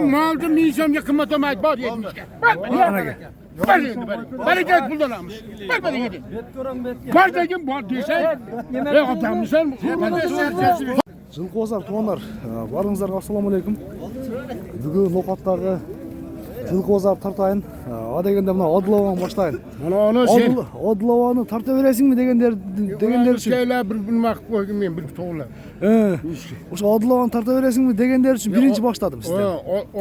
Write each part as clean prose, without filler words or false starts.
Maldım neysemce kımmet olmaydı. Bari yetmişken. Bari yedi. Bari gel puldan almış. Bari yedi. Bari dedim bari desen. Adamı sen. Жылқы базар туғандар, барыңыздарға ассалаумағалейкум. Бүгін Ноқаттағы жылқы базар тартайын. А дегенде мына Адылауаны баштайын. Адылауаны тарта бересің бе дегендер үшін. Şeyler bir bilmek koydum ben bir toğla. Ошо Адылауаны тарта бересің бе дегендер үшін биринчи баштадым сізде.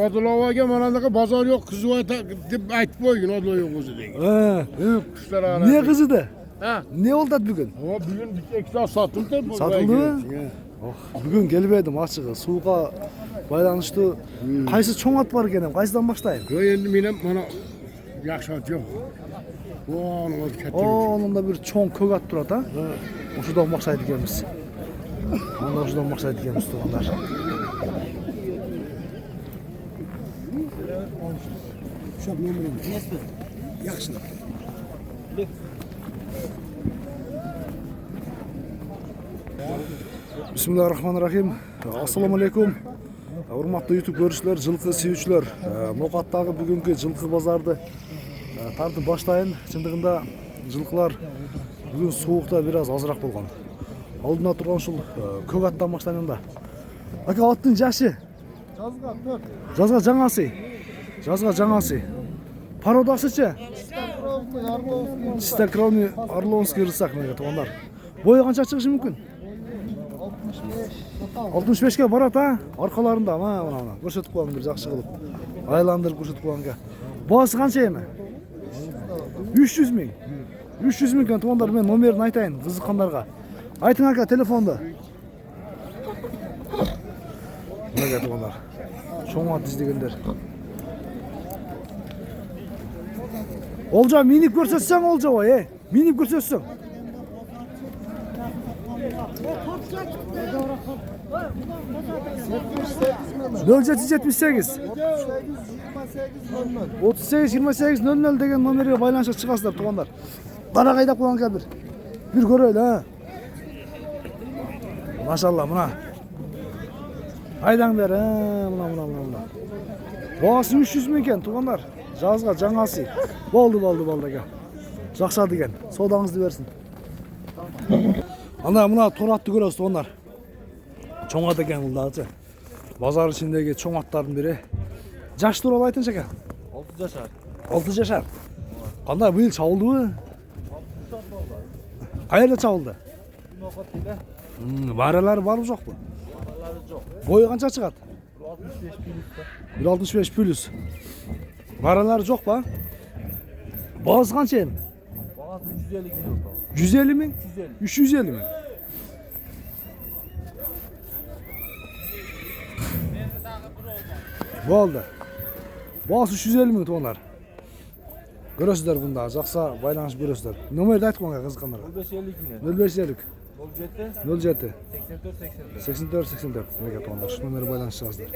Adılavaga manadaga bazar yok, kızı var deb aytib qo'ygin, Adılava yo'q o'zi degan. Qushlar ana. Ne qizidi? Ne oldu bugün? Bugün ikkita sotildi. Satıldı. Bugün gelip edim açığı, suuğa байланыштуу кайсы чоң ат бар экен, кайсыдан баштайын? Endi менен mana yaxshi at yo'q. Onun da bir çoğun kök at durat ha. Ошодан баштайт экенбиz. Onda ошодан баштайт экенбиz туугандар. Uşak номерин. Yaxşı. Bismillahirrahmanirrahim. Assalamualaikum. Урматтуу YouTube көрүүчүлөр, жылкы сүйүүчүлөр. Ноқаттагы бүгүнкү жылкы базарды тартып баштайын. Чындыгында жылкылар бүгүн суукта бир аз азыраак болгон. Алдына турган ушул көк аттан баштайын да. Ака аттын жашы? Жазга 4. Жазга жаңасы. Жазга жаңасы. Пародасычы? Чисто кровный Орловский рысак мага туугандар. Бою канча чыгышы мүмкүн? 65-ке барат а? Аркаларында мына көрсөтүп коеюн бир жакшы кылып. Айландырып көрсөтүп коеюнга. Баасы канча эми? 300 миң. 300 миң туугандар, мен номерин айтайын кызыккандарга. Айтың ака телефонду. Мына туугандар. Чоң ат издегендер. Олжа минип көрсөтсөң Олжа ой, минип көрсөтсөң. Nol 778 38 28 00 деген номерге байланышып чыгасыздар туугандар. Кара кайдап калганга бир көрөлү а. Машалла мына. Айдаң бер, мына. Баасы 300 миң экен туугандар. Жазга жаңасы. Болду ака. Жакшады экен. Содаңызды берсин. Ана мына торатты көрөсүз туугандар. Чоң ат экен бул дагычы. Базар ичиндеги чоң аттардын бири. Жаш тууралуу айтыңызчы ака. 6 жашар. 6 жашар. Кандай быйыл чабылдыбы? Кайерде чабылды? Баралары барбы жокпу? Баралары жок. Бою канча чыгат? 165 плюс. 165 плюс. Баралары жок ба? Баасы канча эми? Баасы 150 миң. 150 миң? 350 миң. Болды. Баасы 350 миң туугандар. Көрөсүздөр мында, жакса байланышып көрөсүздөр. Номерди айтып коюңар кызыккандарга. 0550 07 84 84. Неге туугандар, ушу номерге байланышыңыздар.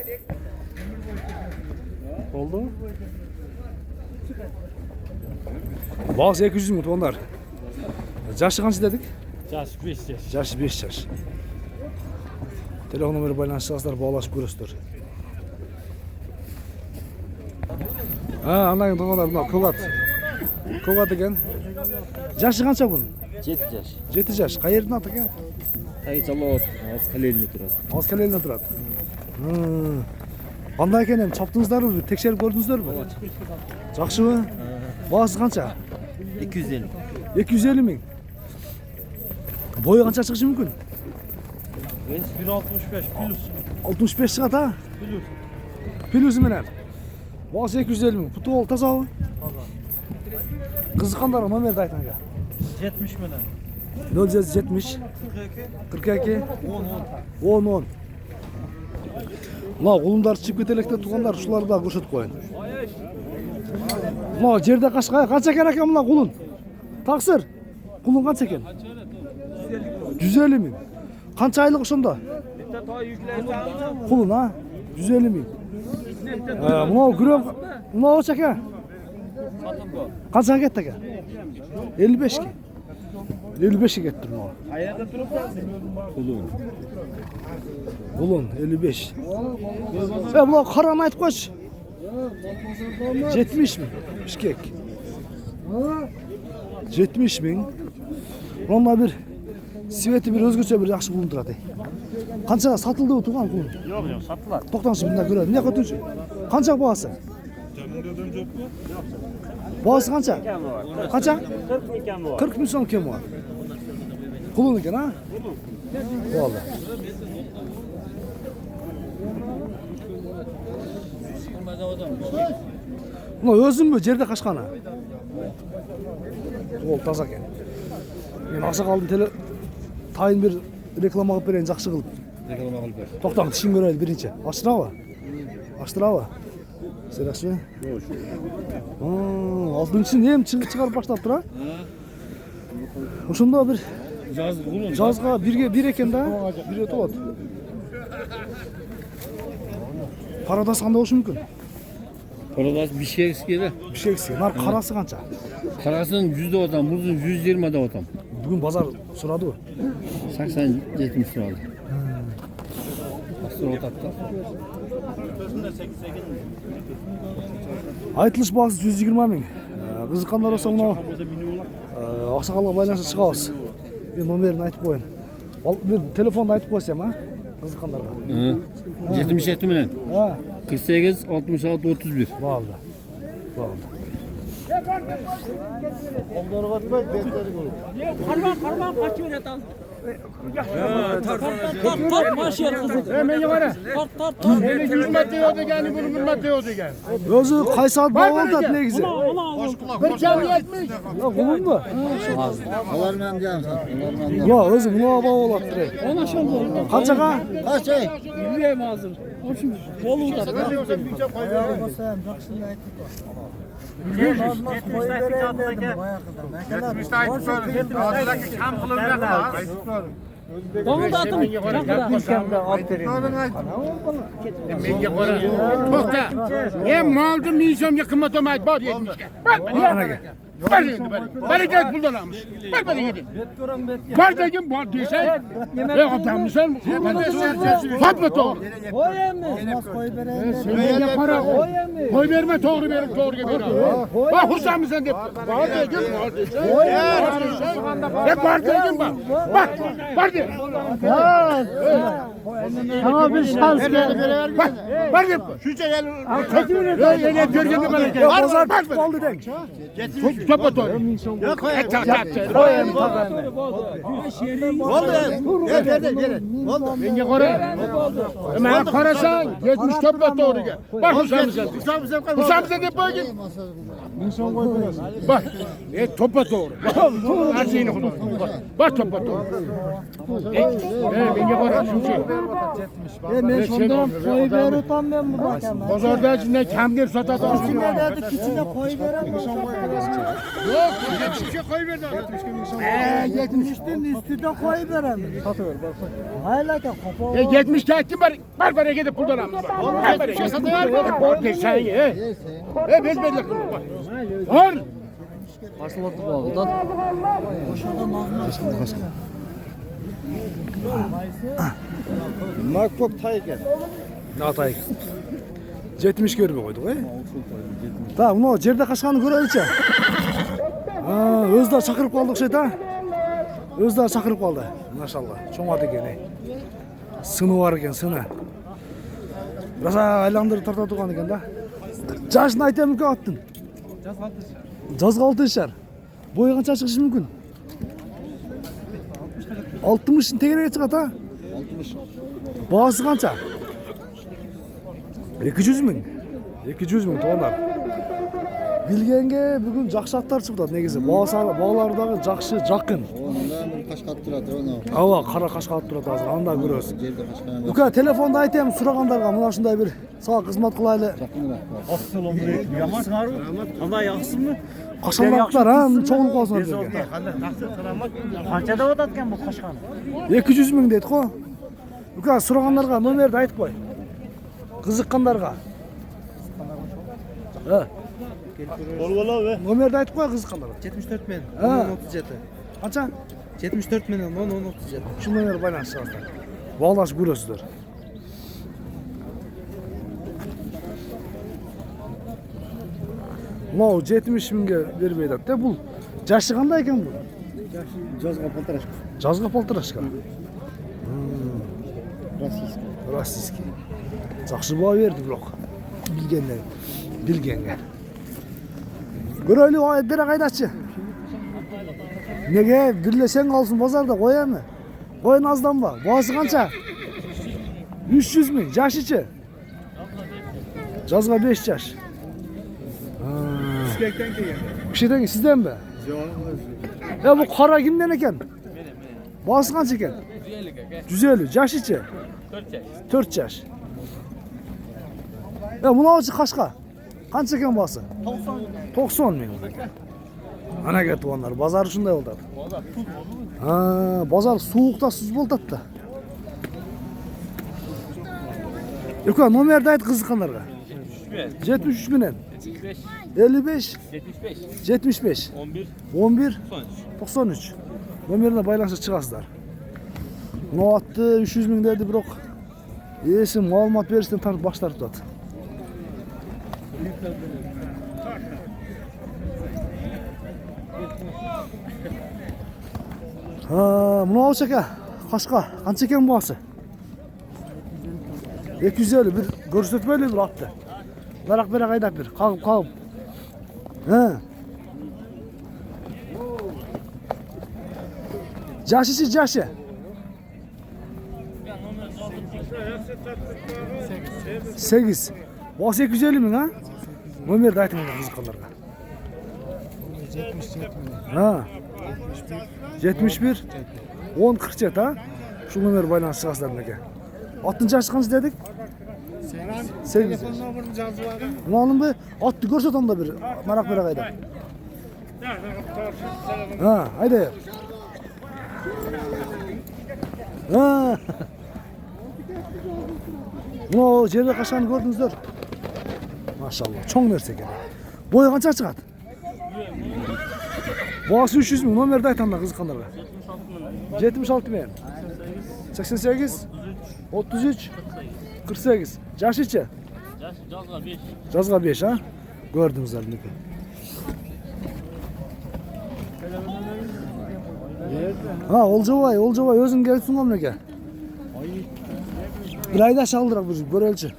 Болду? Баасы 200 миң туугандар. Жашы канча дедик? Жашы 5 жаш. Жашы 5 жаш. Телефон номери байланышыңыздар, баалашып көрөсүздөр. Андан туугандар мына көк ат. Көк ат экен. Жашы канча бунун? 7 жаш. 7 жаш. Кай жердин аты экен? Тайчалот, Аскалелде турат. Аскалелде турат. Кандай экен эми чаптыңыздарбы? Текшерип көрдүңүздөрбү? Жакшыбы? Баасы канча? 250. 250 миң. Бою канча чыгышы мүмкүн? 165 плюс. 65 чыгат а? Плюс менен. Баасы 250 миң. Путу бол тазабы? Таза. Кызыккандарга номерди айтың ака. 70 менен. 0770 42 10 10. Мына кулумдарды чыгып кетелекте туугандар, ушуларды да көрсөтүп коеюн. Мына жерде кашка канча экен ака мына кулун? Таксыр. Кулун канча экен? 150 миң. Канча айлык ошондо? Кулун а? 150 миң. Мына күрөк, мына очака. Канча кетти ака? 55 ке. 55'e kettim o. Ayakta durup da kulun. Bulun 55. Bu karanı aytıp koyç. 70 mi? Bişkek. 70 bin. Onda bir siveti bir özgürçe bir yaxşı kulun turadi. Kança satıldı o tuğan kulun? Yok sattılar. 90 bunda görelim. Ne kötü? Kança bağısı? Bağısı kança? Kança? 40 iken bu. 40 bin son kim var? Kulun iken ha? Vallahi. Ulan özün mü? Jerde kaçkana? Ol taza eken. Men aksa kaldım tayın bir reklama kılıp bereyim, jakşı kılıp. Reklama kılıp ber. Toktang dişin göreyli birinci. Açtıraba. Açtıraba. Serakçı mı? Yok şu. Altıncısı neyim çıkarıp başlap tura? Oşunda bir Jaz kulun. жазға bir eken da, bir ötü var. Parada sanda olsun mümkün. Paradas bir şey eksikleri. Bir şey eksik. Nar karası kança. Karasının 100'de otam, buzun 120'de otam. Bugün pazar suradı o. 80-70 lira aldı. Asıl otatta. Айтылыш бағасы 120 min. Қызыққандар olsa мынау ақсақалға байланысты шығабыз. Мен номерін айтып қояйын. Мен телефонды айтып қойсам, а? Қызыққандарға. 77 milyon. Ha, 48, 66, 31. bağlı. Bağlı. Karman kaçıyor et al. Tart baş yer kızım. Hemen yukarı. Tart. Hele 100 metre yolda geldi, bunu 1 metre yolda geldi. Özü қай saat Var bağlı mı da öyle? ne güzel. Bir kere 70. Ya kulun mu? Onlar ben diyeceğim sana. Ya özü buna bağlı olarak direkt. Ona şan oldu. Kaçaka? Kaç şey? Yürüyeyim hazır. O şimdi bolu da. Onu da atın. Menga qora. To'xta. Men molni miyzamga qimmatlamaydi, bor 70 ga. Bar endi bar. Barakat puldan olamiz. Bar endi. Bor degin bor desa. Ey odammisan? Fatma to'g'ri. Menga qora. Qo'y berma, to'g'ri berib, to'g'riga beraman. Bor xursandmisan deb. Bor degin bor desa. Bor degin bor. Bor de. Sana bir şans ver. Bor deb. Shuncha yil. Yana ko'rganda baraka. Bozar oldu denk. To'pa to'g'ri. Menga qora. Men qarasang 70 to'pa to'g'riga. Bor xursandmisan? Xursandmisan deb qo'ygin. Bak, to'pa to'g'ri. Arzini xudo. Bak to'pa to'g'ri. Menga qora shuncha. Men shundan qo'y beraman men bu Bozorda shunday kam deb sotadi. kichina qo'y beraman. Yo'q, 70 ga qo'y berdi. 70'tin üstüde qo'y beraman. Sotaver, bak. Haylaka qo'pol. 70 ga aytdim bar baraka deb puldan olamiz. Bar baraka sotaver. Bor desang, biz berdik. Bor. Karşılattı bağlıdan. Makbuk Tiger. Atay. 70 görmey koyduk, Ta, bunu jerde kaçkanı göreliçe. Özler çakırıp kaldık şey ta. Özler çakırıp kaldı. Maşallah. Çoğmadı gene. Sını var eken, sını. Biraz aylandırıp tarta tuğan eken da. Yaşını aytayım mümkün attın. Жазғы 6 yaşar. Boyu kança çıkışı mümkün? 60'ın tegerege çıkat ha? 60. Bağısı kança? 200 min. 200 min toğanlar. Bilgenge bugün жақсы аттар çıktı negizі. Bağlarдағы жақсы жақын. Ondan kaç kat duradı onu. Ава, қара қашқа атып тұрады азыр, анда көрөсүң. Geride kaçkan. Үкә, телефонда айтайым сурагандарға, мына ушундай бир сага кызмат кылайлы. Assalamualaikum. Yamasın Anda yaxsın mı? Кашанлактар, чоңулуп калсыңар жерге. Qanchada o'tadigan bu qo'shqani? 200 ming deydi го. Үкә, сурагандарга номерди айтып кой. Кызыккандарга. Bolgala be. Номерди айтып кой кызыккандарга. 74 men. Ha. 37. Канча? 74 milyon 10 37. Şundan beri байланыс шығасыздар. Bağlaşıp көресіздер. Мынау 70 мыңға бербей жатады да, бұл жашы қандай екен бұл? Жазға полторашка. Жазға полторашка. Российский. Российский. Жақсы баға берді бірақ. Білгенге. Көрелі бері қайдатшы. Неге бірлесен қалсын базарда қоя ма? Қойын аздан ба? Бағасы қанша? 300 мың. Жашычы? Жазға 5 жаш. Кішеден сізден бе? Бұл қара кімден екен? Бағасы қанша екен? 150. Жашычы? 4 жаш. Мынау қашқа? Қанша екен бағасы? 90 мың. Ана кетіп onlar, базар шындай болды. Базар суықта сүз болды да. Өке, номерді айт қызыққандарға. 73 менен. 55. 75. 11. 93. Номеріне байланысып шығасыздар. Мынау атты 300 мың деді бірақ. Есім, малымат берістен тартып баштар тұтады. Мынау çeke, қашқа, қанша екен бағасы? 250, bir көрсетпелі bir атты. Бірақ айдап бір, қалып. Жашы. 8. Бағасы 250 мың, ha? Номерді айтыңыздар қызыққандарға. 71 10 47 ha? Şu numara байланыс шығасыздар мінеке. Аттың жашы қанша дедік? 8. Мынаның бе атты көрсет онда бір марақ бере қайда. Айда. Мынау жерде қашан көрдіңіздер? Машалла, чоң нәрсе екен. Бойы қанша шығады? Бағасы 300 мың, номерді айтамын қызыққандарға. 76 мен. 88, 33, 48. Жашычы? Жазға 5, ha? Gördіңіздер мінеке. Олжабай, өзің келіпсің ғой мінеке. Bir ayda şaldırak bir görelçi.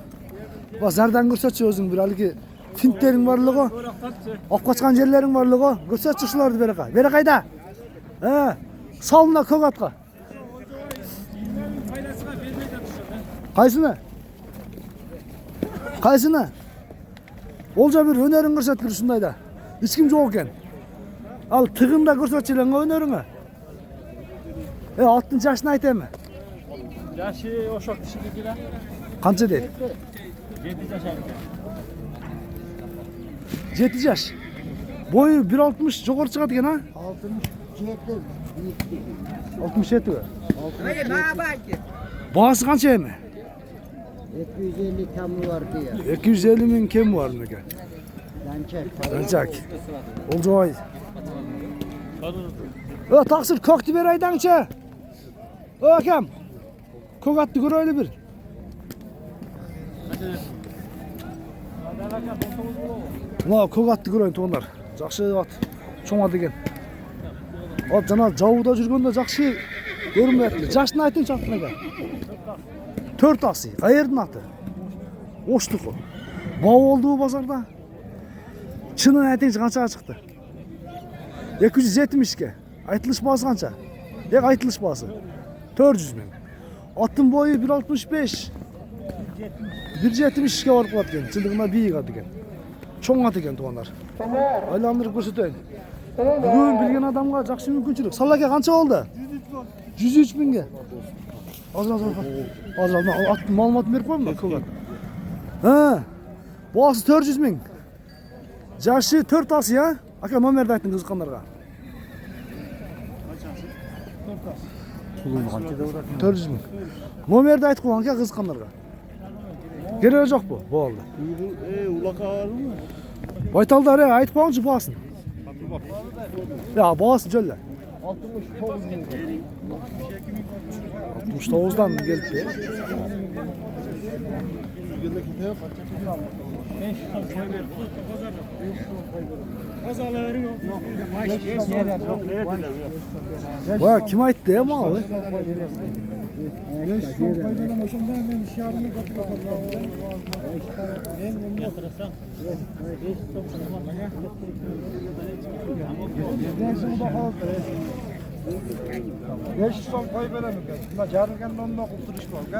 Bazardan görsetçi özün bir aliki fintlerin varlığı, akkaçkan yerlerin varlığı, görsetçi şulardı bereka. Bere kayda? Salına kök atqa. Kaysını? Olca bir önerin görset bir şundayda. Hiç kim жоқ eken. Al tığında görsetçilerin önerini. Attın yaşını aytayım mı? Yaşı oşak dişili gire. Kança değil? 7 yaş erken. 7 yaş. Boyu 1.60 yukarı çıkardı gene ha? 67 mi? Bağısı kança mi? 250 kemi var diye. 250 min kemi var mı ki? Lançak. Olcay. Taksir köktü bir aydan içe. Akam. Kök attı gör öyle bir. Mına kök attı gör öyle onlar. Жақсы at. Çoğma деген. At jana жауда жүргөндө жақсы көрүнбөйт. Жашын айтыңчы аттыга. 4 асы. Кайердин аты? Оштуку. Бау болду базарда. Чынын айтыңчы канчага чыкты? 270ке. Айтылыш баасы канча? Айтылыш баасы 400 миң. Аттын бойы 1.65. 1.72ке барып калат экен. Чындыгында бийик ат экен. Чоң ат экен туугандар. Айландырып көрсөтөйүн. Бүгүн билген адамга жакшы мүмкүнчүлүк. Салаке канча болду? 103 миңге. Азыр аттын маалыматын берип коймун да. Баасы 400 миң. Жашы 4 асы, ya. Aka номерди айтың кызыккандарга. 400 миң. Номерди айтып койгон aka кызыккандарга. Кереги жокпу? Болду. Улака барбы? Байталдар айтып койгончу баасын. Ya баасын жөлө. 69'dan geldi. Vay kim ayıttı ya malı?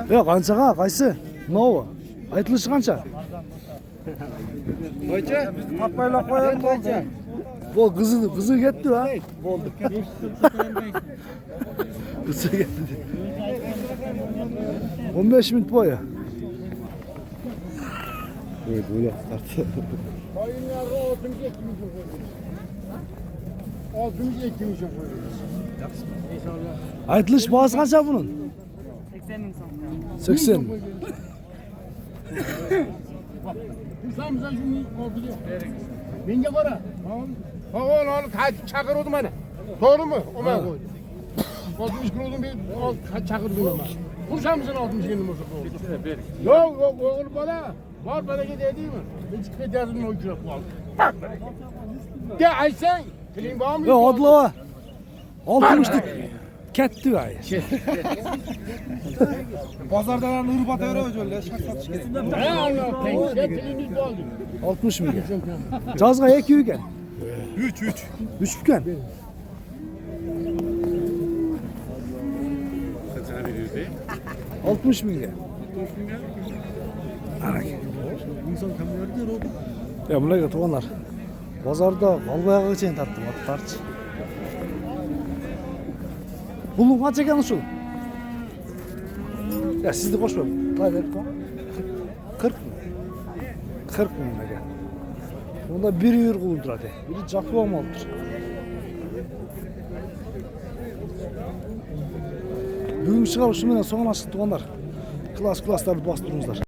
Yok kança kaysı? Ne o? Aytılışı kança? Kapayla koyalım koyca. Bu kızı gitti ha. Oldu. Kızı gitti. 15 bin boya. Böyle tartı. Koyunlarda 6'ncı ekmiş koyuyoruz. 6'ncı ekmiş koyuyoruz. Aytılış bazı kança bunun? 80. Samsa şunu korkuyor. Bence para. Tamam. Oğlum çakır oldum hani. Doğru mu? O ben koydum. 60 kurudum bir çakırdım ama. Kurşan mısın 60 günüm olsa oldu? Yok oğlum bana. Var bana gideyim mi? Hiç gidersin o kürek var. Bak bana. De Aysen. Kilin var mı? Yok odlava. 60'lık. Ketti vay. Pazardan hırbat öyle öyle. Ne anlatayım? Kiliniz oldu. 60 mı? Cazga 2 üken. 3. 3 üken. Kaçına veriyor değil? 60 bin. Anak. Ya bunlar gatoğanlar. Pazarda valbaya geçen tattım tarç. Bulun kaç ekan şu? Ya siz de koş bakayım. Haydi 40 mı? 40 mı ne? Onda biri yürü kuldur hadi. Biri cakıva mı olur? Bugün çıkar şundan sonra nasıl tuğanlar. Klasları bastırınızlar.